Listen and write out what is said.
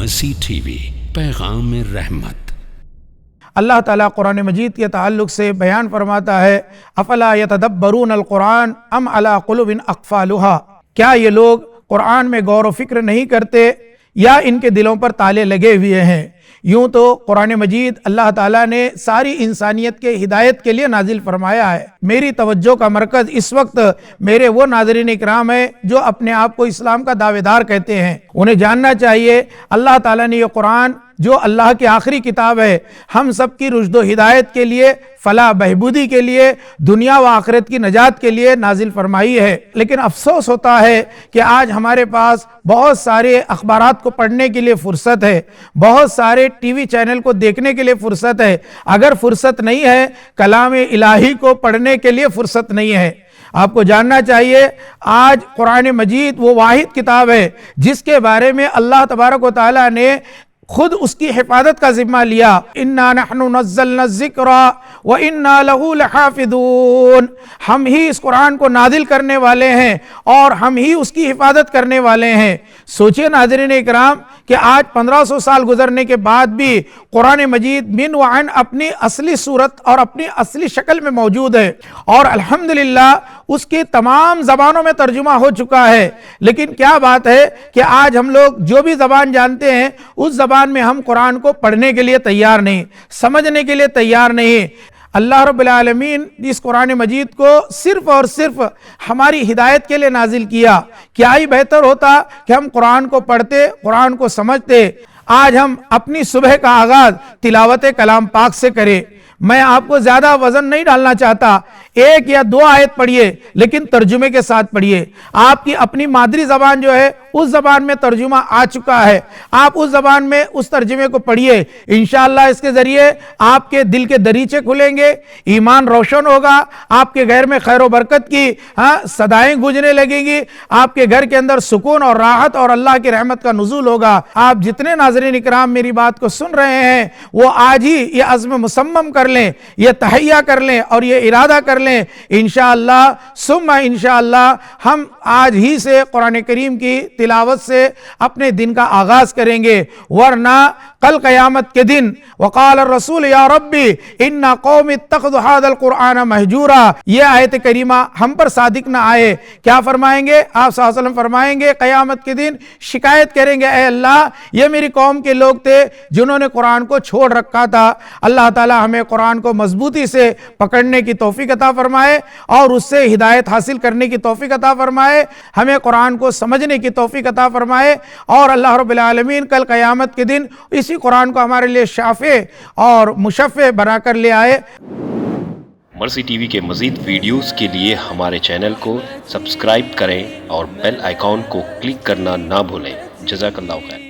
مرسی T V, پیغام رحمت۔ اللہ تعالیٰ قرآن مجید کے تعلق سے بیان فرماتا ہے، افلا یتدبرون القرآن ام علی قلوب اقفالها، کیا یہ لوگ قرآن میں غور و فکر نہیں کرتے یا ان کے دلوں پر تالے لگے ہوئے ہیں؟ یوں تو قرآن مجید اللہ تعالیٰ نے ساری انسانیت کے ہدایت کے لیے نازل فرمایا ہے۔ میری توجہ کا مرکز اس وقت میرے وہ ناظرین اکرام ہیں جو اپنے آپ کو اسلام کا دعوے دار کہتے ہیں۔ انہیں جاننا چاہیے اللہ تعالیٰ نے یہ قرآن جو اللہ کی آخری کتاب ہے، ہم سب کی رشد و ہدایت کے لیے، فلاح بہبودی کے لیے، دنیا و آخرت کی نجات کے لیے نازل فرمائی ہے۔ لیکن افسوس ہوتا ہے کہ آج ہمارے پاس بہت سارے اخبارات کو پڑھنے کے لیے فرصت ہے، بہت سارے ٹی وی چینل کو دیکھنے کے لیے فرصت ہے، اگر فرصت نہیں ہے کلام الہی کو پڑھنے کے لیے فرصت نہیں ہے۔ آپ کو جاننا چاہیے آج قرآن مجید وہ واحد کتاب ہے جس کے بارے میں اللہ تبارک و تعالیٰ نے خود اس کی حفاظت کا ذمہ لیا۔ اِنَّا نَحْنُ نَزَّلْنَا الذِّكْرَ وَإِنَّا لَهُ لَحَافِظُونَ، ہم ہی اس قرآن کو نازل کرنے والے ہیں اور ہم ہی اس کی حفاظت کرنے والے ہیں۔ سوچئے ناظرین اکرام کہ آج 1500 سال گزرنے کے بعد بھی قرآن مجید من وعن اپنی اصلی صورت اور اپنی اصلی شکل میں موجود ہے، اور الحمدللہ اس کی تمام زبانوں میں ترجمہ ہو چکا ہے۔ لیکن کیا بات ہے کہ آج ہم لوگ جو بھی زبان جانتے ہیں اس زبان میں ہم قرآن کو پڑھنے کے لیے تیار نہیں، سمجھنے کے لیے تیار نہیں۔ اللہ رب العالمین اس قرآن مجید کو صرف اور صرف ہماری ہدایت کے لیے نازل کیا۔ کیا ہی بہتر ہوتا کہ ہم قرآن کو پڑھتے، قرآن کو سمجھتے۔ آج ہم اپنی صبح کا آغاز تلاوت کلام پاک سے کریں۔ میں آپ کو زیادہ وزن نہیں ڈالنا چاہتا، ایک یا دو آیت پڑھیے لیکن ترجمے کے ساتھ پڑھیے۔ آپ کی اپنی مادری زبان جو ہے اس زبان میں ترجمہ آ چکا ہے، آپ اس زبان میں اس ترجمے کو پڑھیے۔ انشاءاللہ اس کے ذریعے آپ کے دل کے دریچے کھلیں گے، ایمان روشن ہوگا، آپ کے گھر میں خیر و برکت کی صدائیں گونجنے لگیں گی، آپ کے گھر کے اندر سکون اور راحت اور اللہ کی رحمت کا نزول ہوگا۔ آپ جتنے ناظرین اکرام میری بات کو سن رہے ہیں وہ آج ہی یہ عزم مصمم کر لیں، یہ تہیہ کر لیں اور یہ ارادہ کر لیں، انشاءاللہ ثم انشاءاللہ ہم آج ہی سے قرآن کریم کی تلاوت سے اپنے دن کا آغاز کریں گے، ورنہ کل قیامت کے دن وقال الرسول یا ربی ان قوم اتخذوا هذا القرآن مہجورا، یہ آیت کریمہ ہم پر صادق نہ آئے، کیا فرمائیں گے؟ آپ صلی اللہ علیہ وسلم فرمائیں گے قیامت کے دن شکایت کریں گے، اے اللہ یہ میری قوم کے لوگ تھے جنہوں نے قرآن کو چھوڑ رکھا تھا۔ اللہ تعالی ہمیں قرآن کو مضبوطی سے پکڑنے کی توفیق عطا فرمائے اور اس سے ہدایت حاصل کرنے کی توفیق عطا فرمائے، ہمیں قرآن کو سمجھنے کی توفیق عطا فرمائے، اور اللہ رب العالمین کل قیامت کے دن اسی قرآن کو ہمارے لیے شافع اور مشفع بنا کر لے آئے۔ مرسی ٹی وی کے مزید ویڈیوز کے لیے ہمارے چینل کو سبسکرائب کریں اور بیل آئیکن کو کلک کرنا نہ بھولیں۔ جزاک اللہ خیر۔